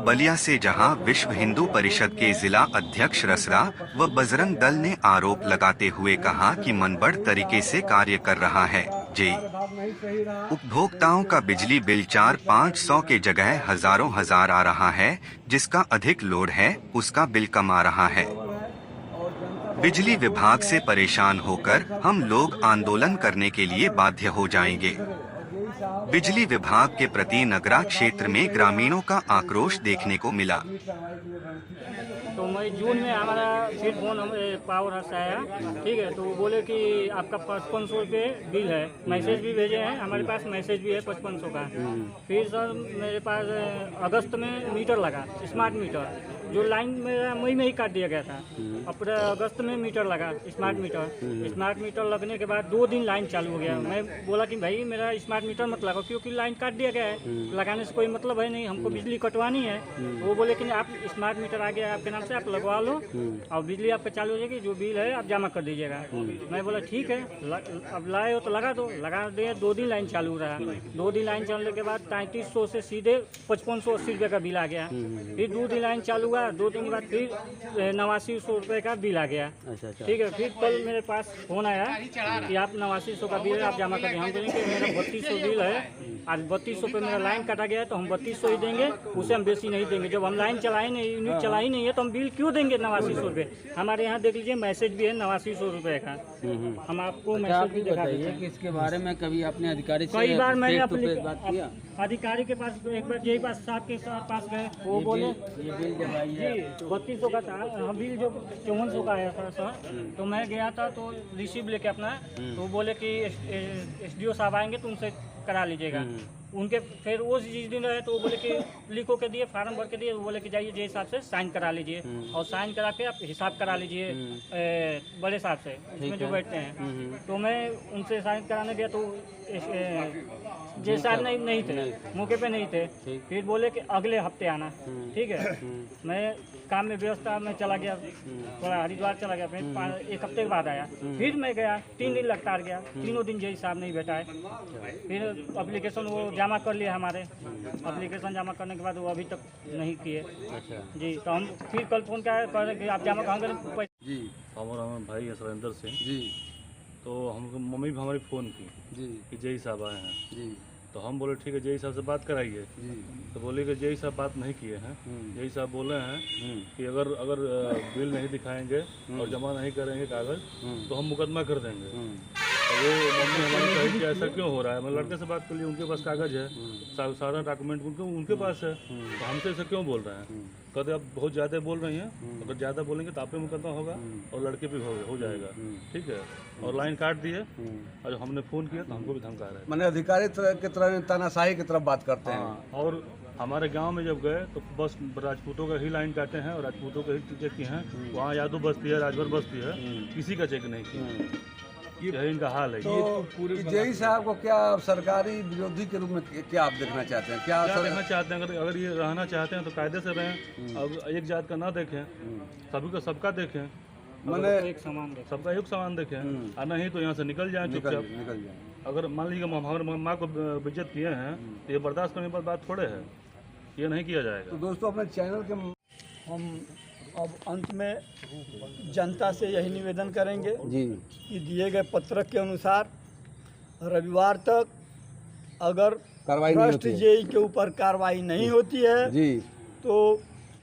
बलिया से जहां विश्व हिंदू परिषद के जिला अध्यक्ष रसरा व बजरंग दल ने आरोप लगाते हुए कहा कि मनबढ़ तरीके से कार्य कर रहा है। उपभोक्ताओं का बिजली बिल 400-500 के जगह हजारों हजार आ रहा है, जिसका अधिक लोड है उसका बिल कम आ रहा है। बिजली विभाग से परेशान होकर हम लोग आंदोलन करने के लिए बाध्य हो जाएंगे। बिजली विभाग के प्रति नगरा क्षेत्र में ग्रामीणों का आक्रोश देखने को मिला। तो मई जून में हमारा फिर फोन हमें पावर हाउस आया, ठीक है, तो वो बोले कि आपका 5500 रुपये बिल है। मैसेज भी भेजे हैं, हमारे पास मैसेज भी है 5500 का। फिर सर मेरे पास अगस्त में मीटर लगा, स्मार्ट मीटर, जो लाइन मेरा मई में ही काट दिया गया था। अपने अगस्त में मीटर लगा, स्मार्ट मीटर लगने के बाद 2 दिन लाइन चालू हो गया। मैं बोला कि भाई मेरा स्मार्ट मीटर मत लगाओ, क्योंकि लाइन काट दिया गया है, लगाने से कोई मतलब है नहीं, हमको बिजली कटवानी है। वो बोले कि आप स्मार्ट मीटर आ गया आपके नाम से, आप लगवा लो और बिजली आपका चालू हो जाएगी, जो बिल है आप जमा कर दीजिएगा। मैं बोला ठीक है, अब लाए हो तो लगा दो, लगा दिया। 2 दिन लाइन चालू रहा। 2 दिन लाइन चलने के बाद 3300 से सीधे 5580 रुपये का बिल आ गया। फिर 2 दिन लाइन चालू हुआ, 2 दिन के बाद फिर 8900 रुपये का बिल आ गया। ठीक है, फिर कल मेरे पास फोन आया कि आप 8900 का बिल है, आप जमा कर दें। हम बोलेंगे मेरा 3200 बिल है, आज 3200 पे मेरा लाइन काटा गया है, तो हम 3200 ही देंगे, उसे हम बेसी नहीं देंगे। जब हम लाइन चलाई नहीं, यूनिट चलाई नहीं है, तो हम बिल क्यों देंगे 8900 रुपये? हमारे यहाँ देख लीजिए मैसेज भी है 8900 रुपये का। हम आपको मैसेज भी दिखा देंगे कि इसके बारे में कभी अपने अधिकारी से कई बार मैंने अपने बात किया? अधिकारी के पास एक बार यही पास साहब के पास गए, वो बोले ये बिल जब आई है 3200 का था। हम बिल जो 5400 का आया था सर, तो मैं गया था तो रिसीव लेके अपना, तो बोले कि SDO साहब आएंगे तो उनसे करा लीजिएगा। उनके फिर वो जिस दिन रहे तो वो बोले कि लिखो के दिए, फार्म भर के दिए, वो बोले कि जाइए जे हिसाब से साइन करा लीजिए, और साइन करा के आप हिसाब करा लीजिए बड़े साहब से, उसमें जो बैठते हैं। तो मैं उनसे साइन कराने गया तो जे साहब नहीं थे, मौके पे नहीं थे। फिर बोले कि अगले हफ्ते आना, ठीक है। मैं काम में व्यवस्था में चला गया, थोड़ा हरिद्वार चला गया, फिर 1 हफ्ते के बाद आया। फिर मैं गया, 3 दिन लगातार गया, तीनों दिन जे साहब नहीं बैठा है। फिर एप्लीकेशन वो जमा कर लिया, हमारे एप्लीकेशन जमा करने के बाद वो अभी तक नहीं किए। जी, तो हम फिर कल फोन कर रहे कि आप जमा कहाँ करें जी। हमारा भाई है सुरेंद्र सिंह जी, तो हमको मम्मी भी हमारी फ़ोन की जी कि जय साहब आए हैं जी। तो हम बोले ठीक है जय साहब से बात कराइए जी। तो बोले कि जय साहब बात नहीं किए हैं। जय साहब बोले हैं कि अगर बिल नहीं दिखाएंगे और जमा नहीं करेंगे कागज़ तो हम मुकदमा कर देंगे। तो वो मम्मी हमारी कही कि ऐसा क्यों हो रहा है। मैं लड़के से बात कर ली, उनके पास कागज़ है, सारा डॉक्यूमेंट उनके पास है, तो हमसे ऐसा क्यों बोल रहे हैं। कहते आप बहुत ज़्यादा बोल रही हैं, अगर ज़्यादा बोलेंगे तो आप पे मुकदमा होगा और लड़के पे हो जाएगा, ठीक है। और लाइन काट दी है, और हमने फ़ोन किया तो हमको भी धमका रहे हैं। मैंने अधिकारी की तरह तानाशाही की तरफ बात करते हैं। और हमारे गांव में जब गए तो बस राजपूतों का ही लाइन काटे हैं और राजपूतों का ही चेक किए हैं। वहाँ यादव बस्ती है, राजभर बस्ती है, किसी का चेक नहीं किया। यही इनका हाल है। तो जय साहब को क्या सरकारी विरोधी के रूप में क्या आप देखना चाहते हैं? क्या देखना चाहते हैं? अगर ये रहना चाहते हैं तो कायदे से रहें, अब एक जात का ना देखें, सभी का सबका देखें, मैंने सबका एक समान देखें, और नहीं तो यहाँ से निकल जाएं चुपचाप। निकल जाए। अगर मान लीजिए हमारे माँ को बेइज्जत किए हैं तो ये बर्दाश्त करने पर बात थोड़े है, ये नहीं किया जाएगा। तो दोस्तों अपने चैनल के हम अब अंत में जनता से यही निवेदन करेंगे जी कि दिए गए पत्रक के अनुसार रविवार तक अगर कार्रवाई भ्रष्ट जेई के ऊपर कार्रवाई नहीं होती है जी तो